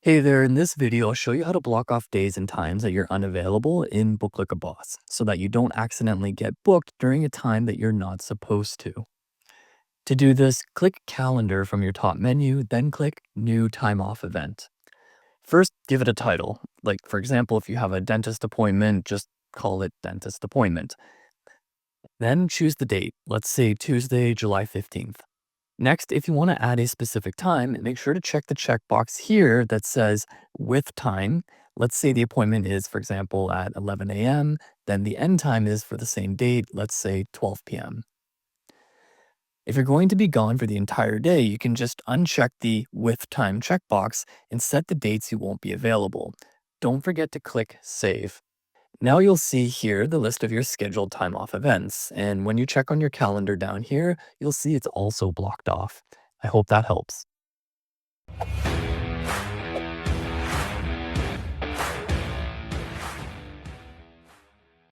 Hey there, in this video, I'll show you how to block off days and times that you're unavailable in Book Like a Boss so that you don't accidentally get booked during a time that you're not supposed to. To do this, click Calendar from your top menu, then click New Time Off Event. First, give it a title. Like, for example, if you have a dentist appointment, just call it Dentist Appointment. Then choose the date, let's say Tuesday, July 15th. Next, if you want to add a specific time, make sure to check the checkbox here that says with time. Let's say the appointment is, for example, at 11 a.m., then the end time is for the same date, let's say 12 p.m. If you're going to be gone for the entire day, you can just uncheck the with time checkbox and set the dates you won't be available. Don't forget to click Save. Now you'll see here the list of your scheduled time off events, and when you check on your calendar down here, you'll see it's also blocked off. I hope that helps.